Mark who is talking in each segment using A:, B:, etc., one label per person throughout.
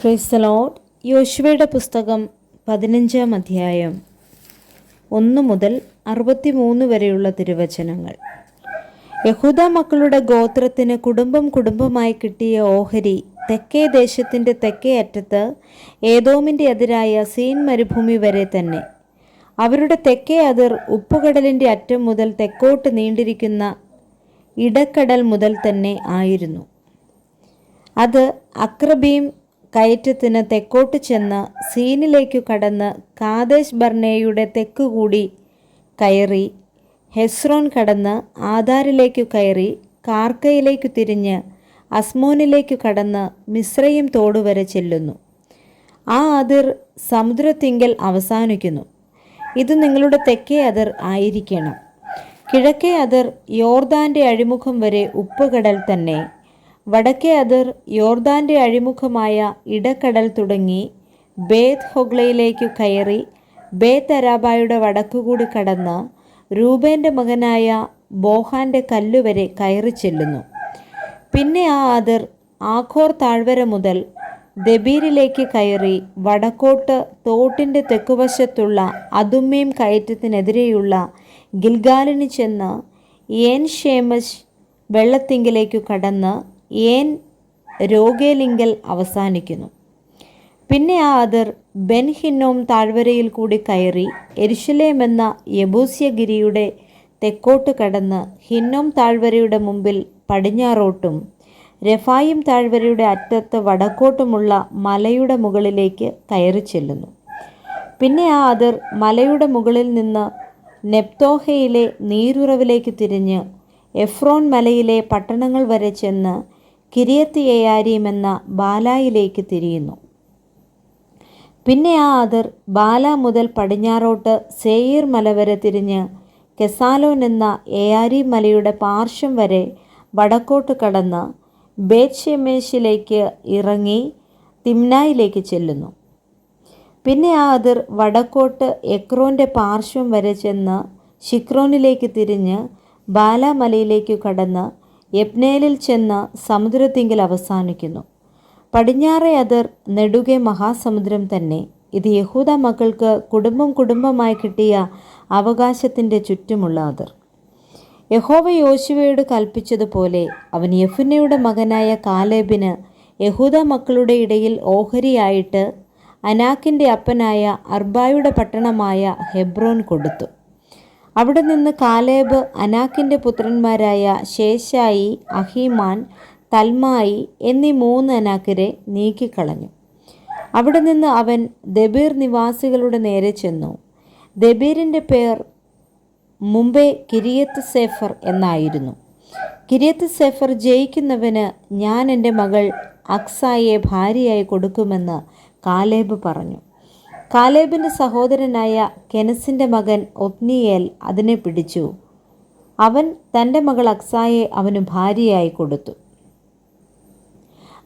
A: Praise the Lord. യോശുവയുടെ പുസ്തകം 15-ാം അധ്യായം 1 മുതൽ 63 വരെയുള്ള തിരുവചനങ്ങൾ. യഹൂദ മക്കളുടെ ഗോത്രത്തിന് കുടുംബമായി കിട്ടിയ ഓഹരി തെക്കേ ദേശത്തിൻ്റെ തെക്കേ അറ്റത്ത് ഏദോമിൻ്റെ അതിരായ സീൻ മരുഭൂമി വരെ തന്നെ. അവരുടെ തെക്കേ അതിർ ഉപ്പുകടലിൻ്റെ അറ്റം മുതൽ തെക്കോട്ട് നീണ്ടിരിക്കുന്ന ഇടക്കടൽ മുതൽ തന്നെ ആയിരുന്നു. അത് അക്രബീം കയറ്റത്തിന് തെക്കോട്ട് ചെന്ന് സീനിലേക്കു കടന്ന് കാദേശ് ബർണേയുടെ തെക്കുകൂടി കയറി ഹെസ്രോൻ കടന്ന് ആദാരിലേക്കു കയറി കാർക്കയിലേക്കു തിരിഞ്ഞ് അസ്മോനിലേക്കു കടന്ന് മിസ്രയീം തോടുവരെ ചെല്ലുന്നു. ആ അതിർ സമുദ്രത്തിങ്കൽ അവസാനിക്കുന്നു. ഇത് നിങ്ങളുടെ തെക്കേ അതിർ ആയിരിക്കണം. കിഴക്കേ അതിർ യോർദാൻ്റെ അഴിമുഖം വരെ ഉപ്പുകടൽ തന്നെ. വടക്കേ അതിർ യോർദാൻ്റെ അഴിമുഖമായ ഇടക്കടൽ തുടങ്ങി ബേത് ഹൊഗ്ലയിലേക്കു കയറി ബേത്ത് അരാബായുടെ വടക്കുകൂടി കടന്ന് രൂബേൻ്റെ മകനായ ബോഹാൻ്റെ കല്ലുവരെ കയറി ചെല്ലുന്നു. പിന്നെ ആ അതിർ ആഖോർ താഴ്വര മുതൽ ദബീരിലേക്ക് കയറി വടക്കോട്ട് തോട്ടിൻ്റെ തെക്കുവശത്തുള്ള അതുമ്മീം കയറ്റത്തിനെതിരെയുള്ള ഗിൽഗാലിന് ചെന്ന് ഏൻ ഷേമശ് വെള്ളത്തിങ്കിലേക്കു കടന്ന് ഏൻ രോഗേലിങ്കൽ അവസാനിക്കുന്നു. പിന്നെ ആ അതിർ ബെൻ ഹിന്നോം താഴ്വരയിൽ കൂടി കയറി യെരുശലേം എന്ന യെബൂസ്യഗിരിയുടെ തെക്കോട്ട് കടന്ന് ഹിന്നോം താഴ്വരയുടെ മുമ്പിൽ പടിഞ്ഞാറോട്ടും രഫായിം താഴ്വരയുടെ അറ്റത്ത് വടക്കോട്ടുമുള്ള മലയുടെ മുകളിലേക്ക് കയറി ചെല്ലുന്നു. പിന്നെ ആ അതിർ മലയുടെ മുകളിൽ നിന്ന് നെപ്തോഹയിലെ നീരുറവിലേക്ക് തിരിഞ്ഞ് എഫ്രോൻ മലയിലെ പട്ടണങ്ങൾ വരെ ചെന്ന് കിര്യത്ത് യെയാരീം എന്ന ബാലായിലേക്ക് തിരിയുന്നു. പിന്നെ ആ അതിർ ബാല മുതൽ പടിഞ്ഞാറോട്ട് സേയീർ മല വരെ തിരിഞ്ഞ് കെസാലോൻ എന്ന യെയാരീം മലയുടെ പാർശ്വം വരെ വടക്കോട്ട് കടന്ന് ബേത് ഷെമേശിലേക്ക് ഇറങ്ങി തിമ്നായിലേക്ക് ചെല്ലുന്നു. പിന്നെ ആ അതിർ വടക്കോട്ട് എക്രോൻ്റെ പാർശ്വം വരെ ചെന്ന് ശിക്രോനിലേക്ക് തിരിഞ്ഞ് ബാലാമലയിലേക്കു കടന്ന് യബ്നേലിൽ ചെന്ന് സമുദ്രത്തിങ്കിൽ അവസാനിക്കുന്നു. പടിഞ്ഞാറേ അതിർ നെടുകെ മഹാസമുദ്രം തന്നെ. ഇത് യഹൂദ മക്കൾക്ക് കുടുംബമായി കിട്ടിയ അവകാശത്തിൻ്റെ ചുറ്റുമുള്ള അതിർ. യഹോവ യോശുവയോട് കൽപ്പിച്ചതുപോലെ അവൻ യെഫുന്നെയുടെ മകനായ കാലേബിന് യഹൂദ മക്കളുടെ ഇടയിൽ ഓഹരിയായിട്ട് അനാക്കിൻ്റെ അപ്പനായ അർബായുടെ പട്ടണമായ ഹെബ്രോൻ കൊടുത്തു. അവിടെ നിന്ന് കാലേബ് അനാക്കിൻ്റെ പുത്രന്മാരായ ശേഷായി, അഹീമാൻ, തൽമായി എന്നീ 3 അനാക്കരെ നീക്കിക്കളഞ്ഞു. അവിടെ നിന്ന് അവൻ ദബീർ നിവാസികളുടെ നേരെ ചെന്നു. ദബീറിൻ്റെ പേർ മുമ്പേ കിര്യത്ത് സേഫർ എന്നായിരുന്നു. കിര്യത്ത് സേഫർ ജയിക്കുന്നവന് ഞാൻ എൻ്റെ മകൾ അക്സായെ ഭാര്യയായി കൊടുക്കുമെന്ന് കാലേബ് പറഞ്ഞു. കാലേബിൻ്റെ സഹോദരനായ കെനസിൻ്റെ മകൻ ഒത്നിയേൽ അതിനെ പിടിച്ചു. അവൻ തൻ്റെ മകൾ അക്സായെ അവന് ഭാര്യയായി കൊടുത്തു.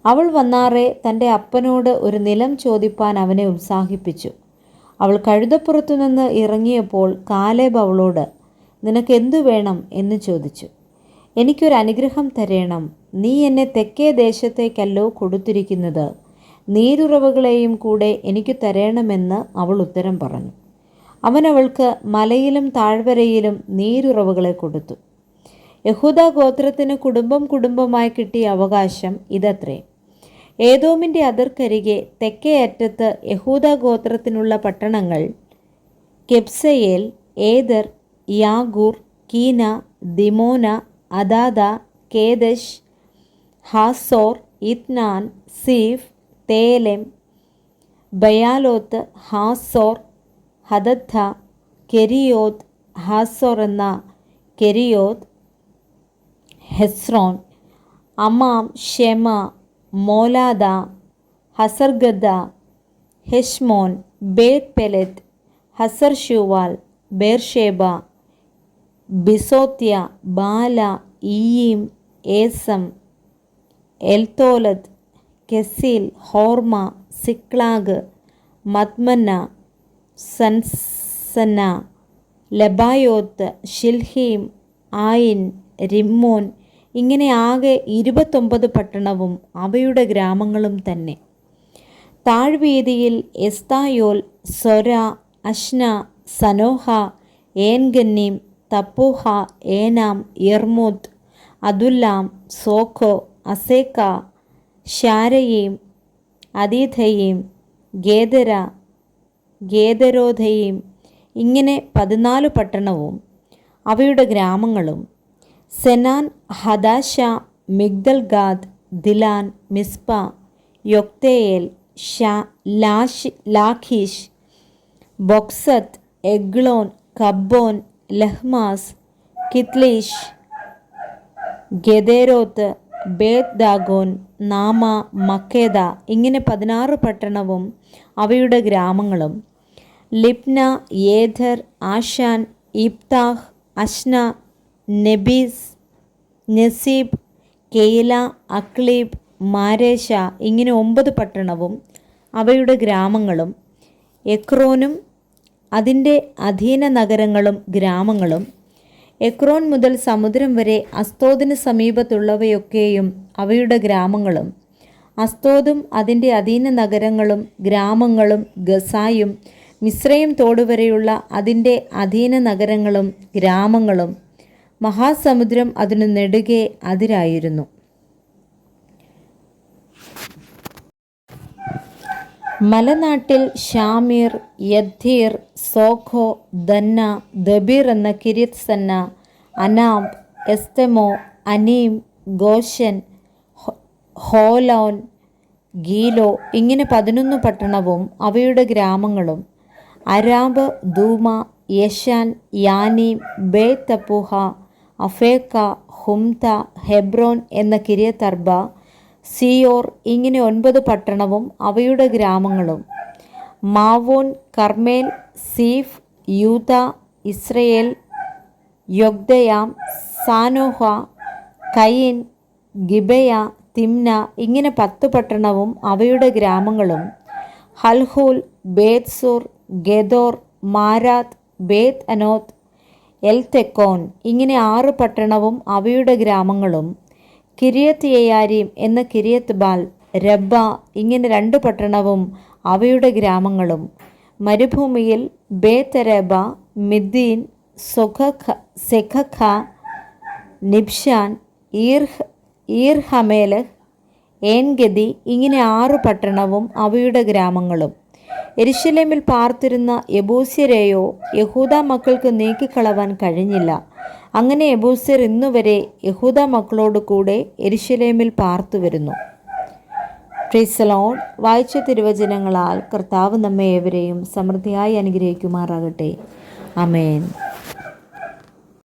A: അവൾ വന്നാറെ തൻ്റെ അപ്പനോട് ഒരു നിലം ചോദിപ്പാൻ അവനെ ഉത്സാഹിപ്പിച്ചു. അവൾ കഴുതപ്പുറത്തുനിന്ന് ഇറങ്ങിയപ്പോൾ കാലേബ് അവളോട്, നിനക്ക് എന്തു വേണം എന്ന് ചോദിച്ചു. എനിക്കൊരു അനുഗ്രഹം തരേണം. നീ എന്നെ തെക്കേ ദേശത്തേക്കല്ലോ കൊടുത്തിരിക്കുന്നത്. നീരുറവുകളെയും കൂടെ എനിക്ക് തരേണമെന്ന് അവൾ ഉത്തരം പറഞ്ഞു. അവൻ അവൾക്ക് മലയിലും താഴ്വരയിലും നീരുറവുകളെ കൊടുത്തു. യഹൂദ ഗോത്രത്തിന് കുടുംബമായി കിട്ടിയ അവകാശം ഇതത്രേ. ഏദോമിൻ്റെ അതിർക്കരികെ തെക്കേ അറ്റത്ത് യഹൂദ ഗോത്രത്തിനുള്ള പട്ടണങ്ങൾ കെബ്സയേൽ, ഏദർ, യാഗൂർ, കീന, ദിമോന, അദാദ, കേദശ്, ഹാസോർ, ഇത്നാൻ, സീഫ്, തേലെം, ബയാലോത്ത്, ഹാസോർ, ഹദദ്ദ, കെരിയോത്ത്, ഹാസോർ എന്ന Kerioth, Hezron, അമാം, Shama, മോലാദ, Hazar gaddah, ഹെഷ്മോൻ, ബേത് പെലെത്ത്, ഹസർ ഷൂവാൽ, ബേർഷേബ, Biziothiah, ബാല, ഈയീം, ഏസം, എൽത്തോലദ്, കെസീൽ, ഹോർമ, സിക്ലാഗ്, മദ്മന്ന, സൻസന്ന, ലബായോത്ത്, ഷിൽഹീം, ആയിൻ, റിമ്മോൻ ഇങ്ങനെ ആകെ 29 പട്ടണവും അവയുടെ ഗ്രാമങ്ങളും തന്നെ. താഴ്വീതിയിൽ എസ്തായോൽ, സൊര, അശ്ന, സനോഹ, ഏൻഗന്നീം, തപ്പൂഹ, ഏനാം, യർമൂത്ത്, അതുല്ലാം, സോഖോ, അസേക്ക, ഷാരയീം, അദീഥയീം, ഗേദര, ഗേദരോധയീം, ഇങ്ങനെ 14 പട്ടണവും അവയുടെ ഗ്രാമങ്ങളും. സെനാൻ, ഹദാശ, മിഗ്ദൽഗാദ്, ദിലാൻ, Mizpah, യൊക്തേയേൽ, Lachish, ബൊക്സത്ത്, Eglon, കബ്ബോൻ, ലഹ്മാസ്, കിത്ലീഷ്, Gederoth, ബേത് Dagon, നാമ, മക്കേദ, ഇങ്ങനെ 16 പട്ടണവും അവയുടെ ഗ്രാമങ്ങളും. ലിബ്ന, യേഥർ, ആഷാൻ, ഇബ്താഹ്, അശ്ന, നെബീസ്, നെസീബ്, കെയില, അക്ലീബ്, മാരേശ, ഇങ്ങനെ 9 പട്ടണവും അവയുടെ ഗ്രാമങ്ങളും. എക്രോനും അതിൻ്റെ അധീന നഗരങ്ങളും ഗ്രാമങ്ങളും. എക്രോൻ മുതൽ സമുദ്രം വരെ അസ്തോദിന് സമീപത്തുള്ളവയൊക്കെയും അവയുടെ ഗ്രാമങ്ങളും. അസ്തോദും അതിൻ്റെ അധീന നഗരങ്ങളും ഗ്രാമങ്ങളും, ഗസായും മിസ്രയീം തോടുവരെയുള്ള അതിൻ്റെ അധീന നഗരങ്ങളും ഗ്രാമങ്ങളും. മഹാസമുദ്രം അതിനു നെടുകെ അതിരായിരുന്നു. മലനാട്ടിൽ ഷാമീർ, യദ്ദീർ, സോഖോ, ദന്ന, ദബീർ എന്ന കിര്യത്ത് സന്ന, അനാബ്, എസ്തെമോ, അനീം, ഗോശൻ, ഹോലോൻ, ഗീലോ, ഇങ്ങനെ 11 പട്ടണവും അവയുടെ ഗ്രാമങ്ങളും. അരാബ്, ദൂമ, യശാൻ, യാനീം, ബേത് തപ്പൂഹ, അഫേക്ക, ഹുംത, ഹെബ്രോൻ എന്ന കിര്യത്തർബ, സിയോർ, ഇങ്ങനെ 9 പട്ടണവും അവയുടെ ഗ്രാമങ്ങളും. മാവോൻ, കർമേൽ, സീഫ്, യൂത, ഇസ്രയേൽ, യൊഗ്ദയാം, സാനോഹ, കയിൻ, ഗിബയ, തിമ്ന, ഇങ്ങനെ 10 പട്ടണവും അവയുടെ ഗ്രാമങ്ങളും. ഹൽഹൂൽ, ബേത്സൂർ, ഗെദോർ, മാരാത്ത്, ബേത് അനോത്ത്, എൽതെക്കോൻ, ഇങ്ങനെ 6 പട്ടണവും അവയുടെ ഗ്രാമങ്ങളും. കിര്യത്ത് യെയാരീം എന്ന കിര്യത്ത് ബാൽ, രബ്ബ, ഇങ്ങനെ 2 പട്ടണവും അവയുടെ ഗ്രാമങ്ങളും. മരുഭൂമിയിൽ ബേത്തരബ, മിദ്ദീൻ, സെഖഖ, നിബ്ഷാൻ, ഈർഹമേലഹ്, ഏൻഗദി, ഇങ്ങനെ 6 പട്ടണവും അവയുടെ ഗ്രാമങ്ങളും. യെരുശലേമിൽ പാർത്തിരുന്ന യെബൂസ്യരെയോ യഹൂദ മക്കൾക്ക് നീക്കിക്കളവാൻ കഴിഞ്ഞില്ല. അങ്ങനെ യെബൂസ്യർ ഇന്നുവരെ യഹൂദ മക്കളോട് കൂടെ യെരുശലേമിൽ പാർത്തുവരുന്നു. Praise the Lord. വായിച്ച തിരുവചനങ്ങളാൽ കർത്താവ് നമ്മെ ഏവരെയും സമൃദ്ധിയായി അനുഗ്രഹിക്കുമാറാകട്ടെ. ആമേൻ.